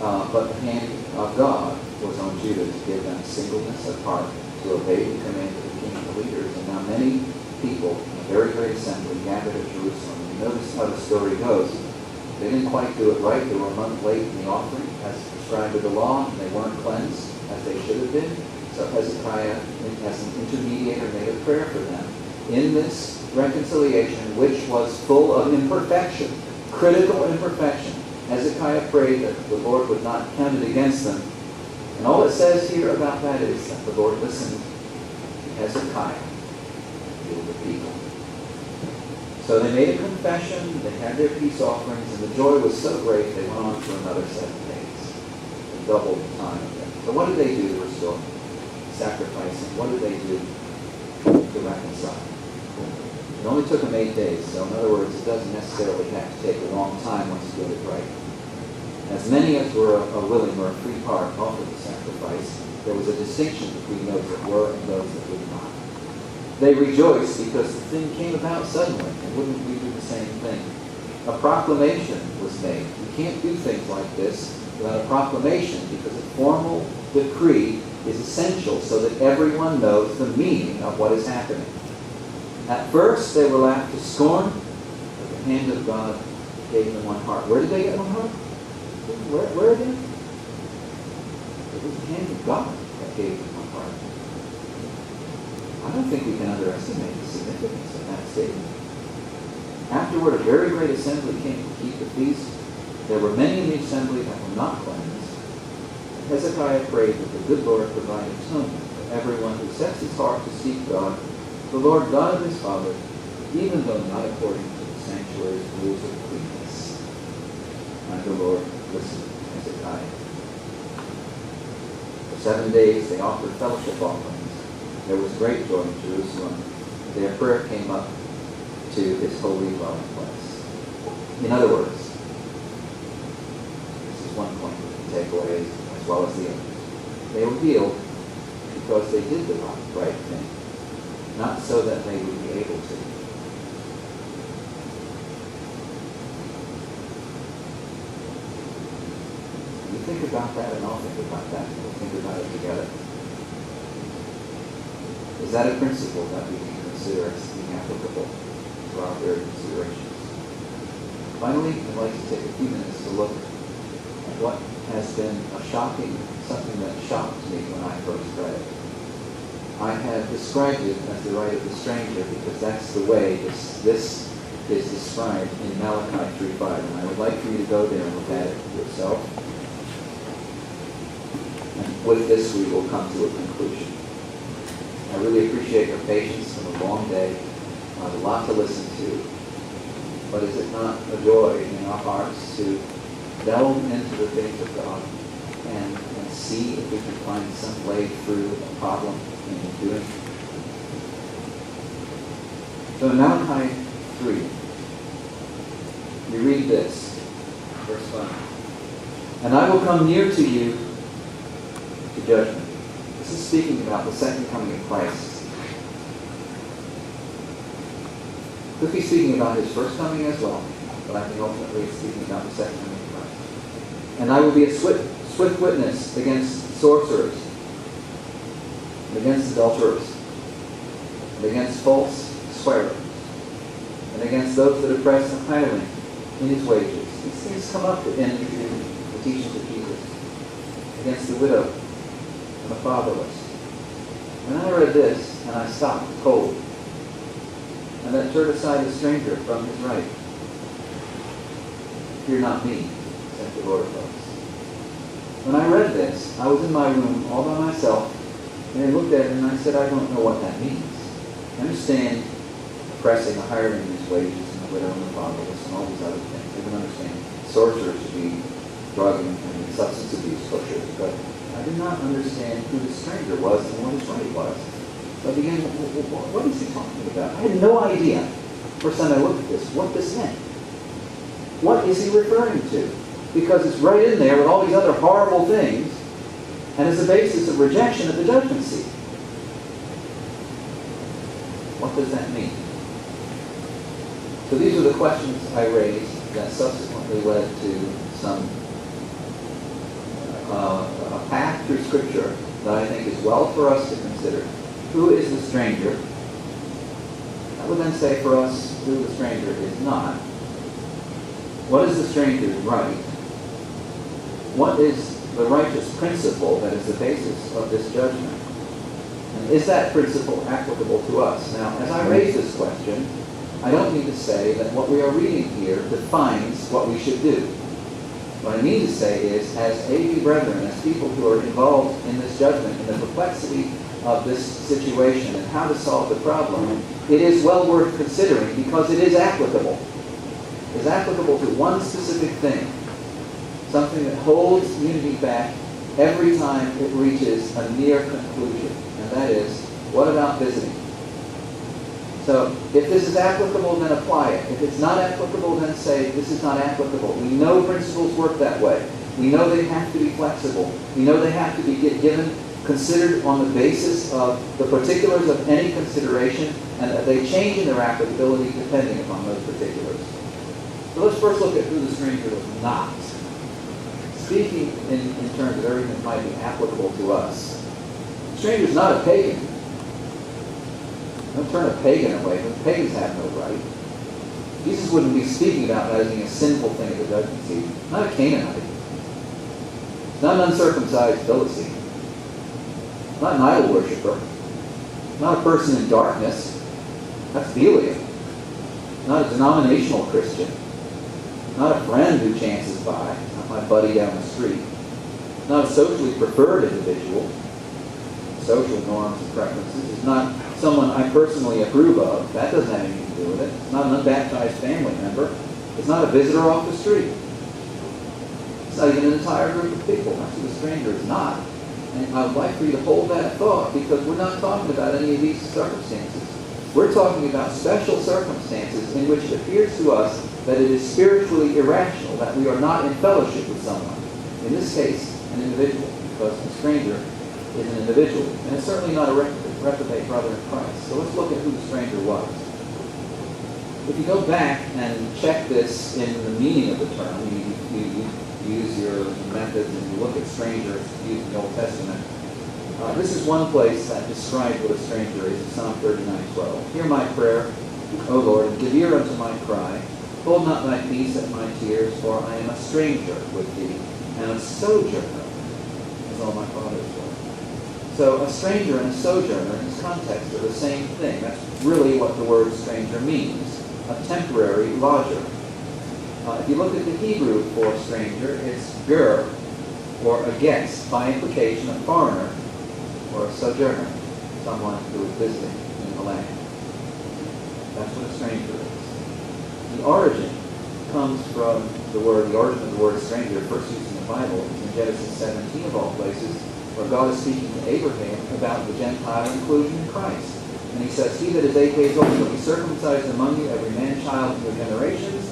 but the hand of God was on Judah to give them singleness of heart, to obey the command of the king and the leaders. And now many people, a very great assembly, gathered at Jerusalem. And notice how the story goes. They didn't quite do it right. They were a month late in the offering, as prescribed by the law, and they weren't cleansed as they should have been. So Hezekiah, as an intermediator, made a prayer for them in this reconciliation, which was full of imperfection, critical imperfection. Hezekiah prayed that the Lord would not count it against them. And all it says here about that is that the Lord listened to Hezekiah and healed the people. So they made a confession, they had their peace offerings, and the joy was so great they went on for another 7 days. They doubled the time of it. So what did they do to restore sacrificing? What did they do to reconcile? It only took them 8 days. So in other words, it doesn't necessarily have to take a long time once you get it right. As many as were a willing or a free part offered the sacrifice, there was a distinction between those that were and those that would not. They rejoiced because the thing came about suddenly, and wouldn't we do the same thing? A proclamation was made. You can't do things like this without a proclamation, because a formal decree is essential so that everyone knows the meaning of what is happening. At first, they were laughed to scorn, but the hand of God gave them one heart. Where did they get one heart? Where again? It was the hand of God that gave them one heart. I don't think we can underestimate the significance of that statement. Afterward, a very great assembly came to keep the feast. There were many in the assembly that were not cleansed. And Hezekiah prayed that the good Lord provide atonement for everyone who sets his heart to seek God, the Lord God of his father, even though not according to the sanctuary's rules of cleanness. And the Lord listened to Hezekiah. For 7 days they offered fellowship offerings. There was great joy in Jerusalem. Their prayer came up to his holy dwelling place. In other words, this is one point we can take away as well as the others. They were healed because they did the right thing, not so that they would be able to. You think about that, and I'll think about that, and we'll think about it together. Is that a principle that we can consider as being applicable to our very considerations? Finally, I'd like to take a few minutes to look at what has been something that shocked me when I first read it. I have described it as the right of the stranger because that's the way this is described in Malachi 3:5, and I would like for you to go there and look at it yourself. And with this, we will come to a conclusion. I really appreciate your patience from a long day. A lot to listen to. But is it not a joy in our hearts to delve into the things of God and see if we can find some way through a problem in doing? So in Malachi 3, we read this, verse 5. And I will come near to you to judgment. This is speaking about the second coming of Christ. Could be speaking about his first coming as well, but I think ultimately it's speaking about the second coming of Christ. And I will be a swift witness against sorcerers, and against adulterers, and against false swearers, and against those that oppress the hireling in his wages. These things come up in the teachings of Jesus. Against the widow and the fatherless. And I read this, and I stopped cold. And that turned aside the stranger from his right. Fear not me, said the Lord of hosts. When I read this, I was in my room all by myself, and I looked at it and I said, I don't know what that means. I understand oppressing the hireling in his wages and the widow and the fatherless and all these other things. I can understand sorcerers to be drug and substance abuse pushers, but I did not understand who the stranger was and what his right was. So I began, what is he talking about? I had no idea, first time I looked at this, what this meant. What is he referring to? Because it's right in there with all these other horrible things, and is the basis of rejection at the judgment seat. What does that mean? So these are the questions I raised that subsequently led to some through Scripture that I think is well for us to consider. Who is the stranger? I would then say for us who the stranger is not. What is the stranger's right? What is the righteous principle that is the basis of this judgment? And is that principle applicable to us? Now, as I raise this question, I don't mean to say that what we are reading here defines what we should do. What I mean to say is, as AV brethren, as people who are involved in this judgment, in the perplexity of this situation and how to solve the problem, it is well worth considering because it is applicable. It is applicable to one specific thing, something that holds unity back every time it reaches a near conclusion, and that is, what about visiting? So, if this is applicable, then apply it. If it's not applicable, then say, this is not applicable. We know principles work that way. We know they have to be flexible. We know they have to be considered on the basis of the particulars of any consideration, and that they change in their applicability depending upon those particulars. So let's first look at who the stranger was not. Speaking in terms of everything that might be applicable to us, the stranger is not a pagan. Don't turn a pagan away. Pagans have no right. Jesus wouldn't be speaking about that as being a sinful thing at the judgment seat. Not a Canaanite. Not an uncircumcised Philistine. Not an idol worshiper. Not a person in darkness. That's Belial. Not a denominational Christian. Not a friend who chances by. Not my buddy down the street. Not a socially preferred individual. Social norms and preferences. It's not someone I personally approve of. That doesn't have anything to do with it. It's not an unbaptized family member. It's not a visitor off the street. It's not even an entire group of people. That's who the stranger is not. And I would like for you to hold that thought, because we're not talking about any of these circumstances. We're talking about special circumstances in which it appears to us that it is spiritually irrational, that we are not in fellowship with someone. In this case, an individual, because the stranger is an individual. And it's certainly not a reprobate brother in Christ. So let's look at who the stranger was. If you go back and check this in the meaning of the term, you use your methods and you look at strangers used in the Old Testament. This is one place that describes what a stranger is, in Psalm 39:12. Hear my prayer, O Lord, and give ear unto my cry. Hold not thy peace at my tears, for I am a stranger with thee, and a sojourner, as all my fathers were. So a stranger and a sojourner in this context are the same thing. That's really what the word stranger means, a temporary lodger. If you look at the Hebrew for stranger, it's ger, or a guest, by implication a foreigner, or a sojourner, someone who is visiting in the land. That's what a stranger is. The origin comes from the origin of the word stranger, first used in the Bible, is in Genesis 17 of all places, where God is speaking to Abraham about the Gentile inclusion in Christ. And he says, he that is 8 days old shall be circumcised among you, every man-child of your generations.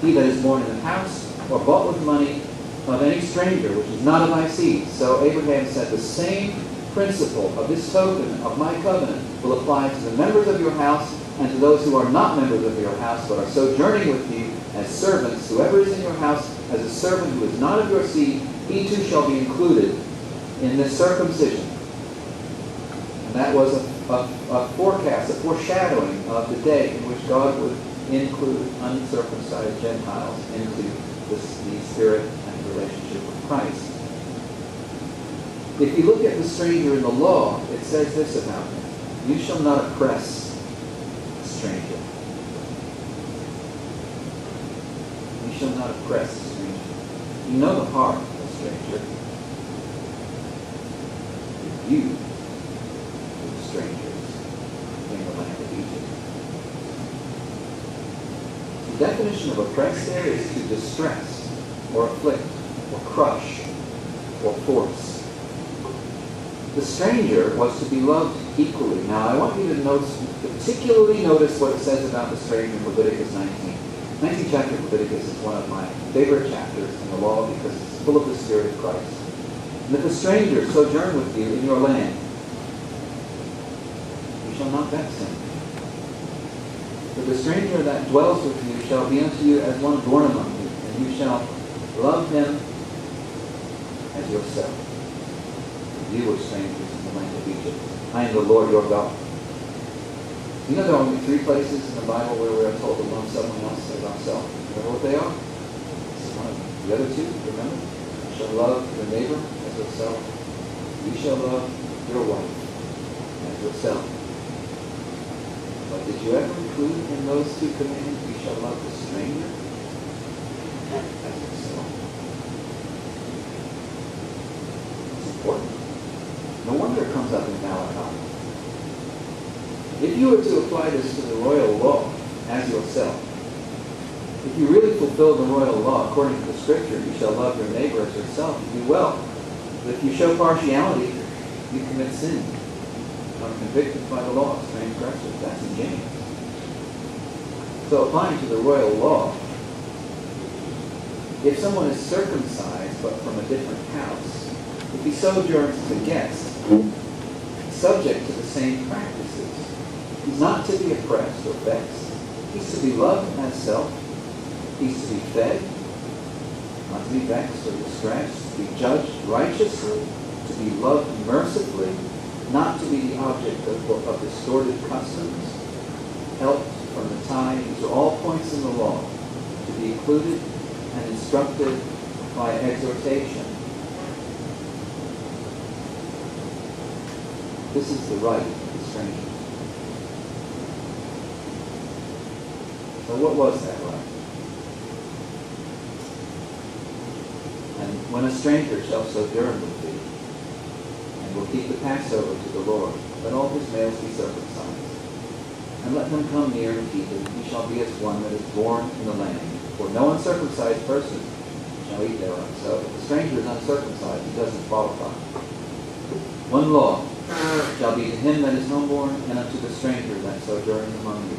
He that is born in the house, or bought with money, of any stranger, which is not of thy seed. So Abraham said, the same principle of this token of my covenant will apply to the members of your house and to those who are not members of your house, but are sojourning with you as servants. Whoever is in your house as a servant who is not of your seed, he too shall be included in this circumcision. And that was a forecast, a foreshadowing of the day in which God would include uncircumcised Gentiles into the spirit and relationship with Christ. If you look at the stranger in the law, it says this about him: you shall not oppress a stranger. You shall not oppress a stranger. You know the heart of a stranger. You were the strangers in the land of Egypt. The definition of oppress there is to distress, or afflict, or crush, or force. The stranger was to be loved equally. Now, I want you to particularly notice what it says about the stranger in Leviticus 19. 19th chapter of Leviticus is one of my favorite chapters in the law because it's full of the Spirit of Christ. And if a stranger sojourn with you in your land, you shall not vex him. But the stranger that dwells with you shall be unto you as one born among you, and you shall love him as yourself. you were strangers in the land of Egypt. I am the Lord your God. You know there are only 3 places in the Bible where we are told to love someone else as ourselves. Remember what they are? This is one of them. The other 2, remember? You shall love your neighbor as yourself. You shall love your wife as yourself. But did you ever include in those 2 commands, you shall love the stranger as yourself? It's important. No wonder it comes up in Malachi. If you were to apply this to the royal law as yourself, if you really fulfill the royal law according to the Scripture, you shall love your neighbor as yourself, you do well. But if you show partiality, you commit sin. You are convicted by the law of transgressors. That's in James. So applying to the royal law, if someone is circumcised but from a different house, if he sojourns as a guest, subject to the same practices, he's not to be oppressed or vexed. He's to be loved as self. He's to be fed, not to be vexed or distressed, to be judged righteously, to be loved mercifully, not to be the object of distorted customs, helped from the tie. These are all points in the law to be included and instructed by exhortation. This is the right of the stranger. So what was that right? And when a stranger shall sojourn with thee, and will keep the Passover to the Lord, let all his males be circumcised, and let them come near and keep it. He shall be as one that is born in the land. For no uncircumcised person shall eat thereof. So if the stranger is uncircumcised, he doesn't qualify. One law shall be to him that is homeborn, and unto the stranger that sojourneth among you.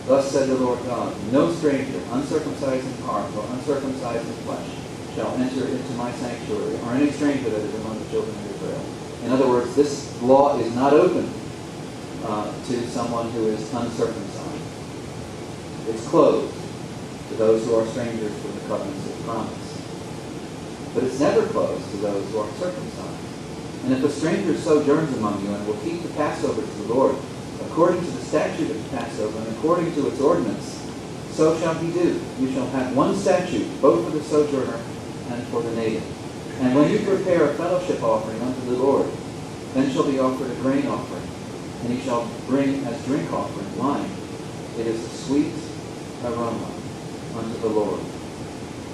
Thus said the Lord God, no stranger, uncircumcised in heart, or uncircumcised in flesh, shall enter into my sanctuary, or any stranger that is among the children of Israel. In other words, this law is not open to someone who is uncircumcised. It's closed to those who are strangers from the covenants of promise. But it's never closed to those who are circumcised. And if a stranger sojourns among you and will keep the Passover to the Lord, according to the statute of the Passover and according to its ordinance, so shall he do. You shall have one statute, both for the sojourner and for the native. And when you prepare a fellowship offering unto the Lord, then shall be offered a grain offering, and he shall bring as drink offering wine. It is a sweet aroma unto the Lord.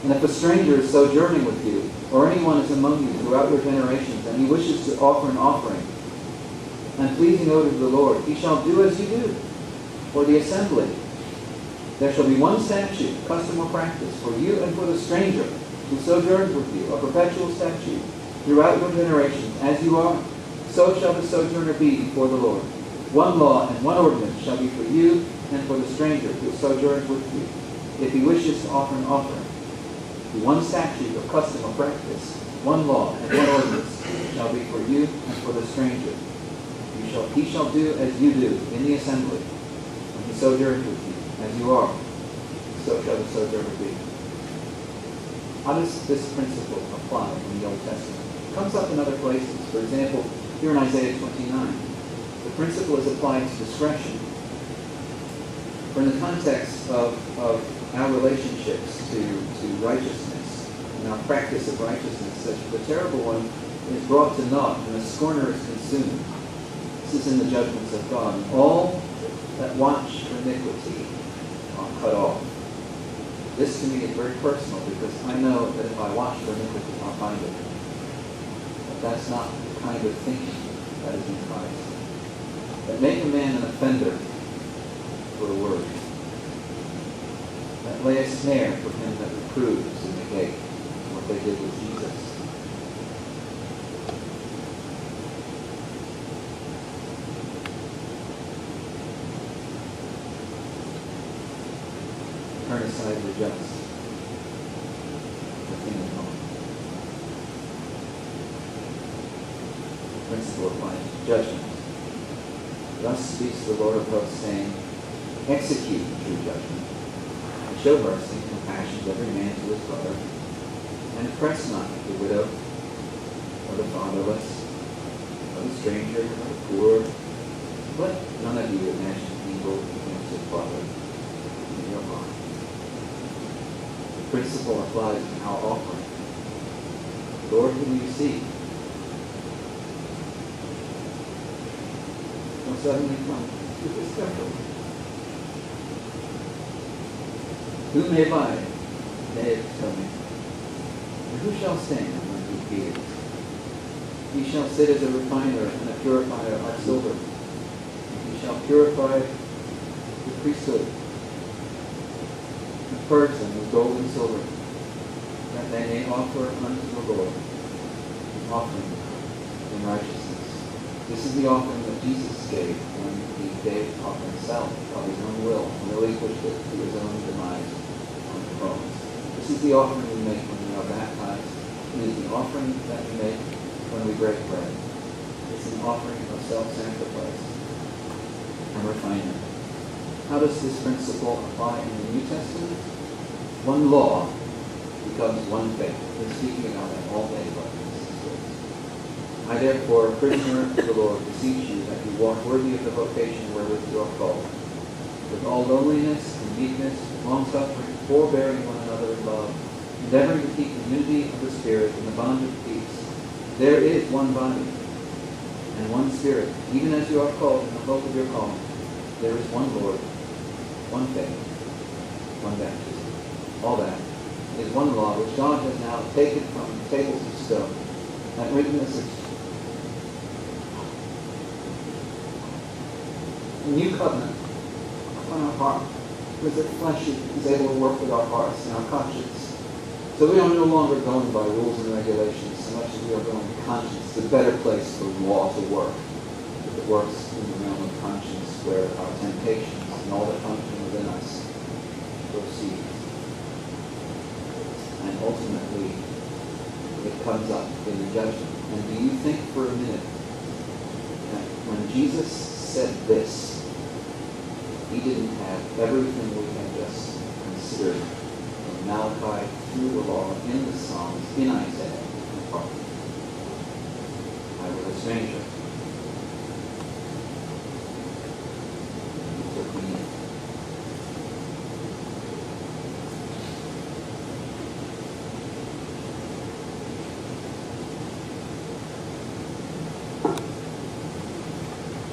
And if a stranger is sojourning with you, or anyone is among you throughout your generations, and he wishes to offer an offering, and pleasing odor to the Lord, he shall do as you do for the assembly. There shall be one statute, custom or practice, for you and for the stranger who sojourns with you, a perpetual statute, throughout your generations, as you are, so shall the sojourner be before the Lord. One law and one ordinance shall be for you and for the stranger who sojourns with you, if he wishes to offer an offering. One statute or custom or practice, one law and one ordinance shall be for you and for the stranger. He shall do as you do in the assembly, when he sojourns with you, as you are, so shall the sojourner be. How does this principle apply in the Old Testament? It comes up in other places. For example, here in Isaiah 29, the principle is applied to discretion. For in the context of our relationships to righteousness and our practice of righteousness, such the terrible one is brought to naught and the scorner is consumed. This is in the judgments of God. And all that watch for iniquity are cut off. This to me is very personal because I know that if I watch for iniquity, I'll find it. But that's not the kind of thinking that is in Christ. That make a man an offender for a word. That lay a snare for him that reproves and negate what they did with Jesus. Turn aside the just, the kingdom home. The principle applies to judgment. Thus speaks the Lord of hosts, saying, execute true judgment, and show mercy and compassion to every man to his brother, and oppress not the widow, or the fatherless, not a stranger, not a poor. Let none of you imagine evil against your brother in your heart. The principle applies to our offering. Lord, who do you seek? Will suddenly come to this temple. Who may buy? They tell me. And who shall stand when he appears? He shall sit as a refiner and a purifier of silver. And he shall purify the priesthood and purge them with gold and silver, that they may offer unto the Lord an offering in righteousness. This is the offering that Jesus gave when he gave of himself, of his own will, and relinquished it to his own demise on the cross. This is the offering we make when we are baptized. It is the offering that we make when we break bread. It's an offering of self-sacrifice and refinement. How does this principle apply in the New Testament? One law becomes one faith. We're speaking about that all day, brothers and sisters. I therefore, a prisoner of the Lord, beseech you that you walk worthy of the vocation wherewith you are called, with all lowliness and meekness, long-suffering, forbearing one another in love, endeavoring to keep the unity of the Spirit in the bond of peace. There is one body and one Spirit, even as you are called in the hope of your calling. There is one Lord, one faith, one baptism. All that is one law which God has now taken from the tables of stone and written as a new covenant upon our heart, because the flesh is able to work with our hearts and our conscience. So we are no longer going by rules and regulations so much as we are going to conscience. It's a better place for law to work. If it works in the realm of conscience, where our temptations and all that function within us proceed. And ultimately, it comes up in the judgment. And do you think for a minute that when Jesus said this, he didn't have everything we have just considered from Malachi through the law, in the Psalms, in Isaiah, and prophet? I was a stranger